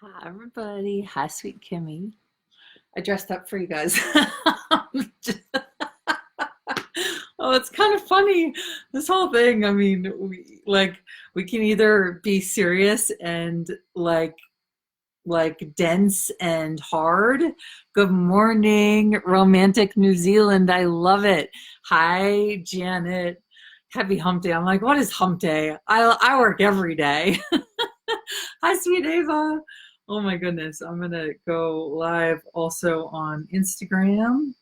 Hi, everybody. Hi, sweet Kimmy. I dressed up for you guys. Oh, it's kind of funny, this whole thing. I mean, we can either be serious and dense and hard. Good morning, romantic New Zealand. I love it. Hi, Janet. Happy hump day. I'm like, what is hump day? I work every day. Hi, sweet Ava. Oh my goodness. I'm gonna go live also on Instagram.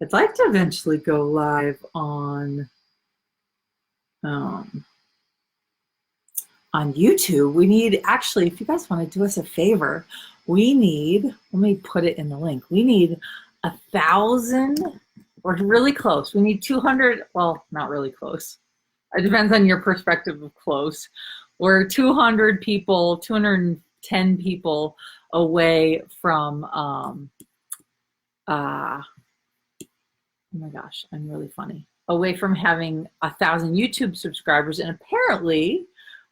I'd like to eventually go live um, on YouTube. We need, actually, if you guys want to do us a favor, we need, let me put it in the link. We need 1,000. We're really close. We need 200. Well, not really close. It depends on your perspective of close. We're 200 people, 210 people away from, oh my gosh, I'm really funny, away from having 1,000 YouTube subscribers. And apparently,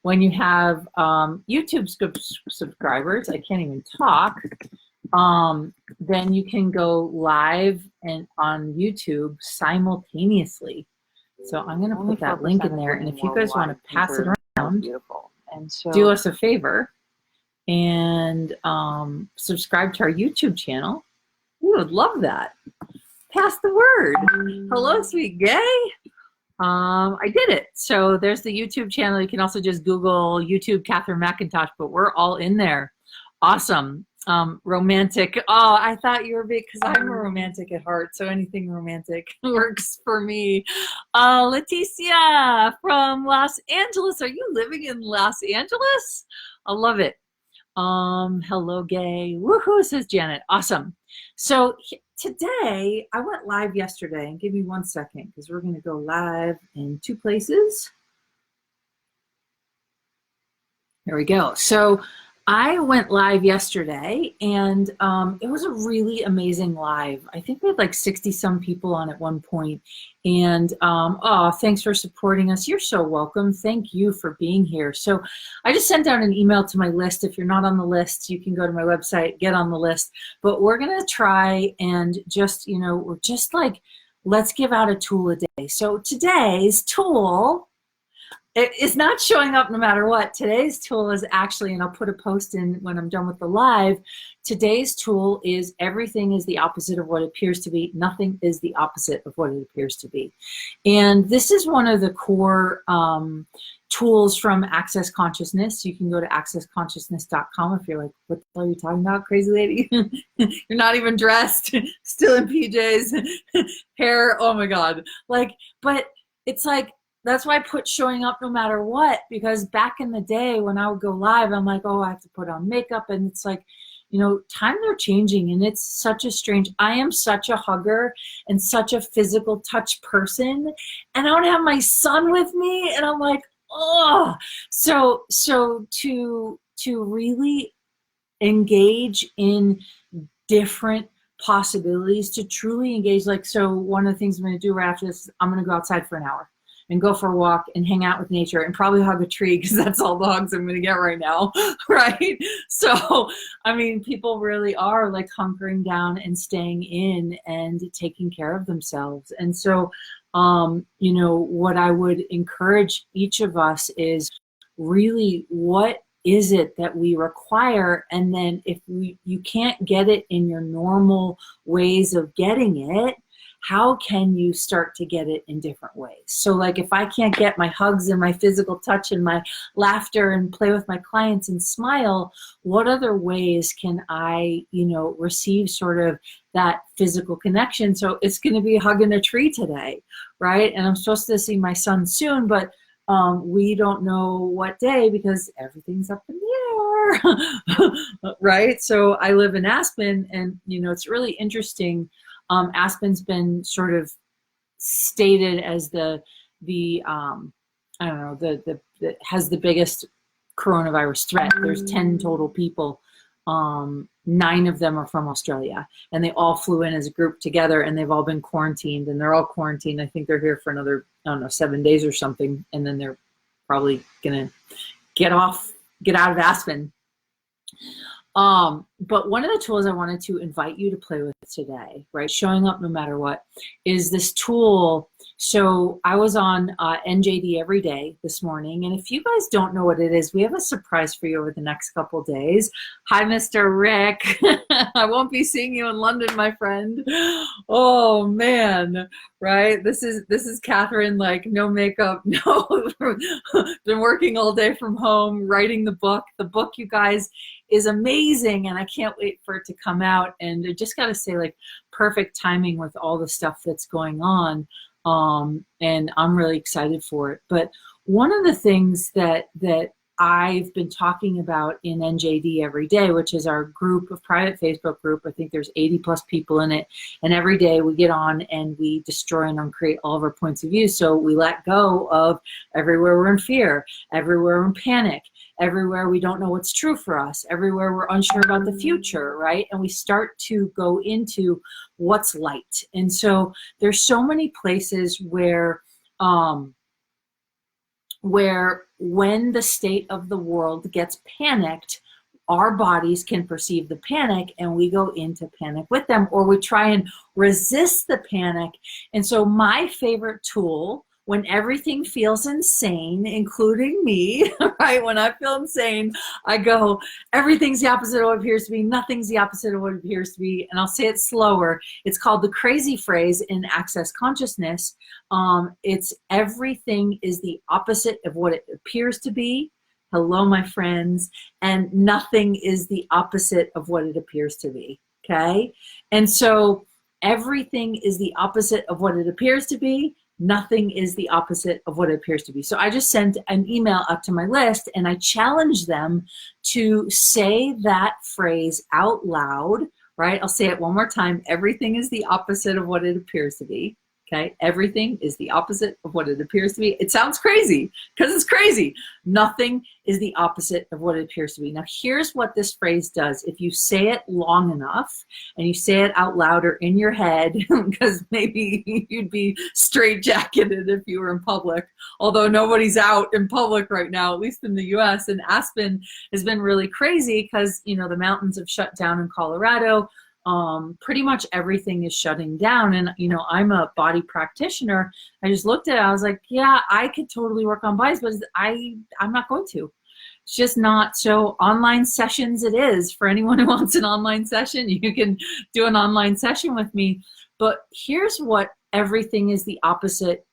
when you have YouTube subscribers, I can't even talk, then you can go live and on YouTube simultaneously. So I'm going to put that link in there. And if you guys want to pass it around, beautiful. And so, do us a favor and subscribe to our YouTube channel. We would love that. Pass the word. Hello, sweet gay. I did it. So there's the YouTube channel. You can also just Google YouTube Katherine McIntosh, but we're all in there. Awesome. Romantic. Oh, I thought you were big because I'm a romantic at heart. So anything romantic works for me. Leticia from Los Angeles. Are you living in Los Angeles? I love it. Hello, gay. Woohoo, says Janet. Awesome. So today, I went live yesterday, and give me 1 second because we're going to go live in 2 places. There we go. So I went live yesterday, and it was a really amazing live. I think we had like 60 some people on at one point. And oh, thanks for supporting us. You're so welcome. Thank you for being here. So I just sent out an email to my list. If you're not on the list, you can go to my website, get on the list. But we're going to try and just, we're just like, let's give out a tool a day. So today's tool, it's not showing up no matter what. Today's tool is actually, and I'll put a post in when I'm done with the live, today's tool is everything is the opposite of what it appears to be. Nothing is the opposite of what it appears to be. And this is one of the core tools from Access Consciousness. You can go to accessconsciousness.com if you're like, what the hell are you talking about, crazy lady? You're not even dressed, still in PJs, hair, oh my God. But it's like, that's why I put showing up no matter what, because back in the day when I would go live, I'm like, oh, I have to put on makeup. And it's like, times are changing and it's such a strange, I am such a hugger and such a physical touch person. And I don't have my son with me. And I'm like, oh, so to really engage in different possibilities, to truly engage, so one of the things I'm going to do right after this, I'm going to go outside for an hour and go for a walk and hang out with nature and probably hug a tree because that's all the hugs I'm going to get right now, right? So, I mean, people really are like hunkering down and staying in and taking care of themselves. And so, what I would encourage each of us is really, what is it that we require? And then if you can't get it in your normal ways of getting it, how can you start to get it in different ways? So like if I can't get my hugs and my physical touch and my laughter and play with my clients and smile, what other ways can I, receive sort of that physical connection? So it's going to be hugging a tree today, right? And I'm supposed to see my son soon, but we don't know what day because everything's up in the air, right? So I live in Aspen, and, it's really interesting. Aspen's been sort of stated as the has the biggest coronavirus threat. There's 10 total people. 9 of them are from Australia, and they all flew in as a group together, and they've all been quarantined, and they're all quarantined. I think they're here for another, 7 days or something, and then they're probably gonna get out of Aspen. But one of the tools I wanted to invite you to play with today, right, showing up no matter what, is this tool. So I was on NJD every day this morning, and if you guys don't know what it is, we have a surprise for you over the next couple days. Hi, Mr. Rick. I won't be seeing you in London, my friend. Oh man, right? This is Katherine, like no makeup, no. Been working all day from home, writing the book. The book, you guys, is amazing, and I can't wait for it to come out. And I just got to say, like, perfect timing with all the stuff that's going on, and I'm really excited for it. But one of the things that I've been talking about in NJD every day, which is our group, of private Facebook group, I think there's 80 plus people in it, and every day we get on and we destroy and uncreate all of our points of view. So we let go of everywhere we're in fear, everywhere we're in panic, everywhere we don't know what's true for us, everywhere we're unsure about the future, right? And we start to go into what's light. And so there's so many places where when the state of the world gets panicked, our bodies can perceive the panic and we go into panic with them, or we try and resist the panic. And so my favorite tool when everything feels insane, including me, right? When I feel insane, I go, everything's the opposite of what it appears to be. Nothing's the opposite of what it appears to be. And I'll say it slower. It's called the crazy phrase in Access Consciousness. It's everything is the opposite of what it appears to be. Hello, my friends. And nothing is the opposite of what it appears to be, okay? And so everything is the opposite of what it appears to be. Nothing is the opposite of what it appears to be. So I just sent an email up to my list and I challenged them to say that phrase out loud, right? I'll say it one more time. Everything is the opposite of what it appears to be. Okay, everything is the opposite of what it appears to be. It sounds crazy because it's crazy. Nothing is the opposite of what it appears to be. Now, here's what this phrase does. If you say it long enough and you say it out loud or in your head, because maybe you'd be straitjacketed if you were in public, although nobody's out in public right now, at least in the US. And Aspen has been really crazy because, you know, the mountains have shut down in Colorado. Pretty much everything is shutting down. And, you know, I'm a body practitioner. I just looked at it. I was like, yeah, I could totally work on bodies, but I'm not going to. It's just not. So online sessions it is. For anyone who wants an online session, you can do an online session with me. But here's what everything is the opposite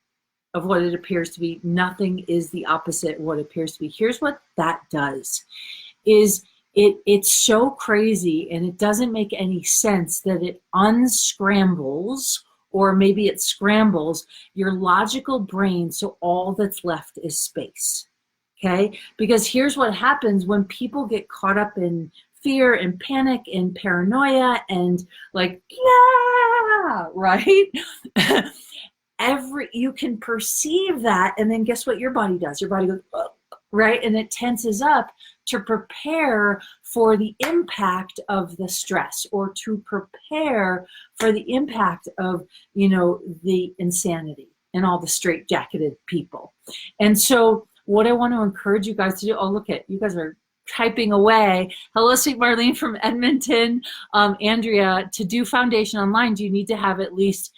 of what it appears to be. Nothing is the opposite of what it appears to be. Here's what that does is it's so crazy and it doesn't make any sense that it unscrambles, or maybe it scrambles your logical brain, so all that's left is space, okay? Because here's what happens when people get caught up in fear and panic and paranoia and like, yeah, right? You can perceive that, and then guess what your body does? Your body goes, oh, right? And it tenses up to prepare for the impact of the stress, or to prepare for the impact of, you know, the insanity and all the straitjacketed people. And so what I want to encourage you guys to do, oh, look at, you guys are typing away. Hello, sweet Marlene from Edmonton. Andrea, to do foundation online, do you need to have at least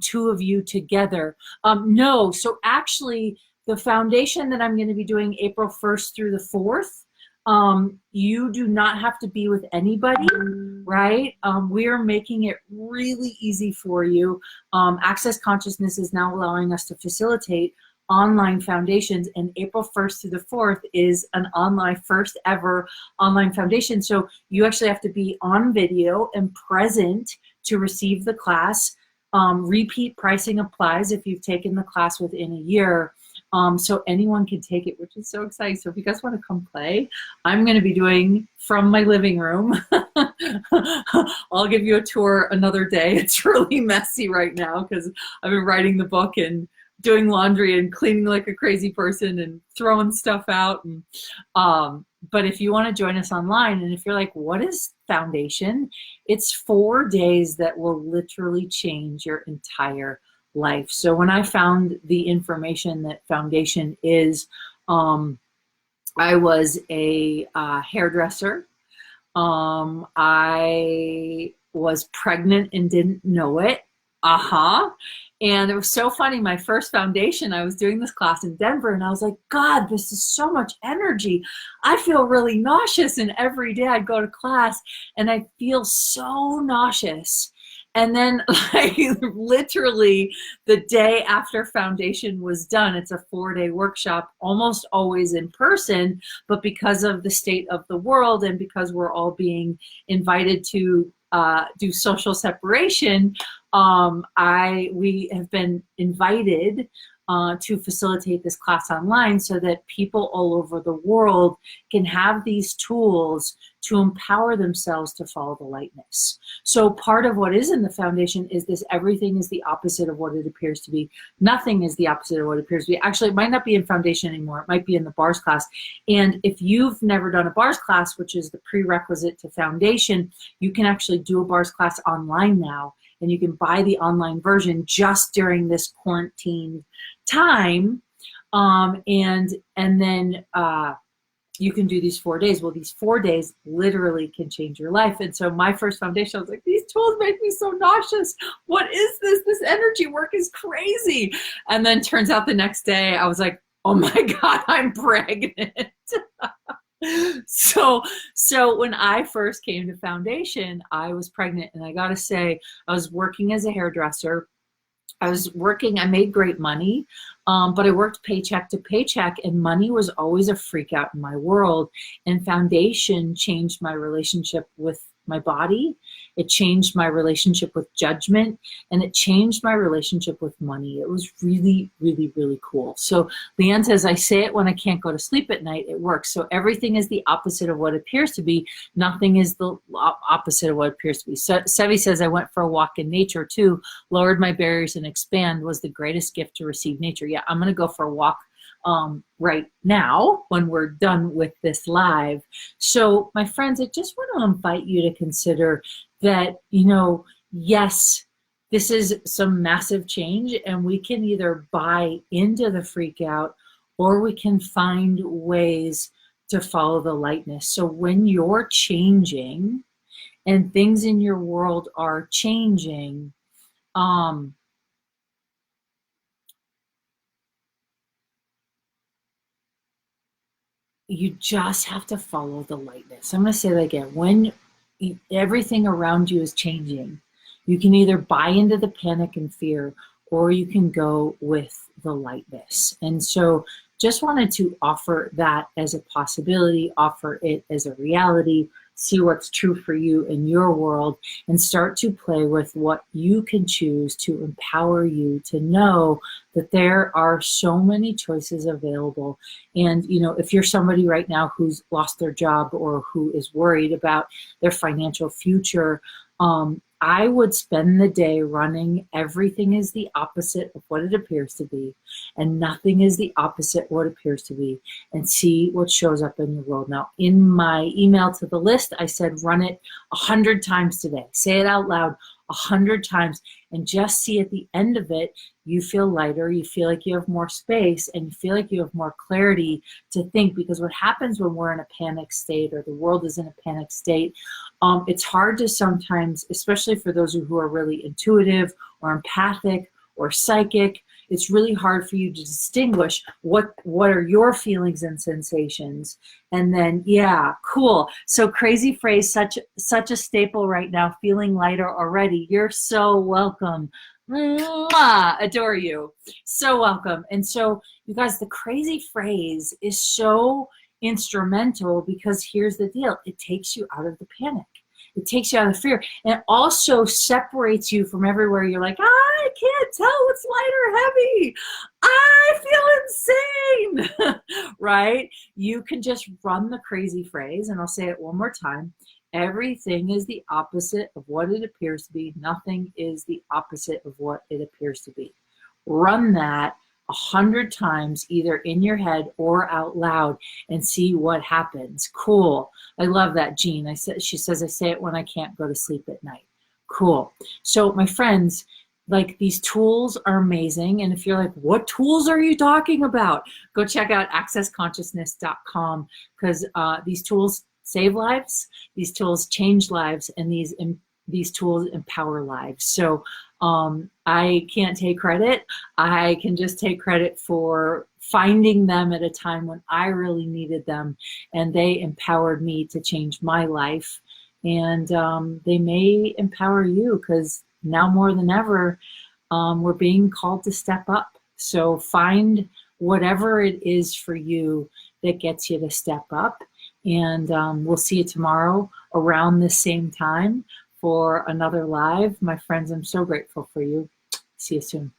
2 of you together? No, so actually the foundation that I'm going to be doing April 1st through the 4th, you do not have to be with anybody, right? We are making it really easy for you. Access Consciousness is now allowing us to facilitate online foundations, and April 1st through the 4th is an online, first ever online foundation. So you actually have to be on video and present to receive the class. Repeat pricing applies if you've taken the class within a year. So anyone can take it, which is so exciting. So if you guys want to come play, I'm going to be doing from my living room. I'll give you a tour another day. It's really messy right now because I've been writing the book and doing laundry and cleaning like a crazy person and throwing stuff out. And, but if you want to join us online, and if you're like, what is foundation? It's 4 days that will literally change your entire life. So when I found the information that foundation is, I was a hairdresser. I was pregnant and didn't know it. And it was so funny. My first foundation, I was doing this class in Denver, and I was like, God, this is so much energy. I feel really nauseous. And every day I'd go to class and I feel so nauseous. And then, like, literally the day after foundation was done, it's a 4-day workshop, almost always in person, but because of the state of the world and because we're all being invited to do social separation, we have been invited to facilitate this class online so that people all over the world can have these tools to empower themselves to follow the lightness. So part of what is in the foundation is this: everything is the opposite of what it appears to be. Nothing is the opposite of what it appears to be. Actually, it might not be in foundation anymore. It might be in the bars class. And if you've never done a bars class, which is the prerequisite to foundation, you can actually do a bars class online now. And you can buy the online version just during this quarantine time. And then you can do these 4 days. Well, these 4 days literally can change your life. And so my first foundation, I was like, these tools make me so nauseous. What is this? This energy work is crazy. And then turns out the next day I was like, oh my God, I'm pregnant. So when I first came to foundation, I was pregnant, and I got to say, I was working as a hairdresser. I made great money, but I worked paycheck to paycheck, and money was always a freak out in my world. And foundation changed my relationship with my body. It changed my relationship with judgment, and it changed my relationship with money. It was really, really, really cool. So Leanne says, I say it when I can't go to sleep at night. It works. So everything is the opposite of what it appears to be. Nothing is the opposite of what it appears to be. So Sevi says, I went for a walk in nature too, lowered my barriers and expand, was the greatest gift to receive nature. Yeah, I'm going to go for a walk right now when we're done with this live. So my friends, I just want to invite you to consider that, yes, this is some massive change, and we can either buy into the freak out, or we can find ways to follow the lightness. So when you're changing and things in your world are changing, you just have to follow the lightness. I'm going to say that again. When everything around you is changing, you can either buy into the panic and fear, or you can go with the lightness. And so just wanted to offer that as a possibility, offer it as a reality, see what's true for you in your world, and start to play with what you can choose to empower you to know that there are so many choices available. And, if you're somebody right now who's lost their job or who is worried about their financial future, I would spend the day running everything is the opposite of what it appears to be, and nothing is the opposite of what it appears to be, and see what shows up in your world. Now, in my email to the list, I said run it 100 times today. Say it out loud 100 times, and just see at the end of it, you feel lighter, you feel like you have more space, and you feel like you have more clarity to think. Because what happens when we're in a panic state, or the world is in a panic state, it's hard to sometimes, especially for those who are really intuitive or empathic or psychic, it's really hard for you to distinguish what are your feelings and sensations. And then, yeah, cool. So crazy phrase, such a staple right now, feeling lighter already. You're so welcome. Mwah! Adore you. So welcome. And so, you guys, the crazy phrase is so instrumental, because here's the deal. It takes you out of the panic. It takes you out of fear. And it also separates you from everywhere. You're like, I can't tell what's light or heavy. I feel insane, right? You can just run the crazy phrase, and I'll say it one more time. Everything is the opposite of what it appears to be. Nothing is the opposite of what it appears to be. Run that 100 times, either in your head or out loud, and see what happens. Cool. I love that, Jean. She says, I say it when I can't go to sleep at night. Cool. So my friends, like, these tools are amazing. And if you're like, what tools are you talking about? Go check out accessconsciousness.com, because these tools save lives, these tools change lives, and these tools empower lives. So I can't take credit. I can just take credit for finding them at a time when I really needed them, and they empowered me to change my life. And they may empower you, because now more than ever, we're being called to step up. So find whatever it is for you that gets you to step up. And we'll see you tomorrow around the same time for another live. My friends, I'm so grateful for you. See you soon.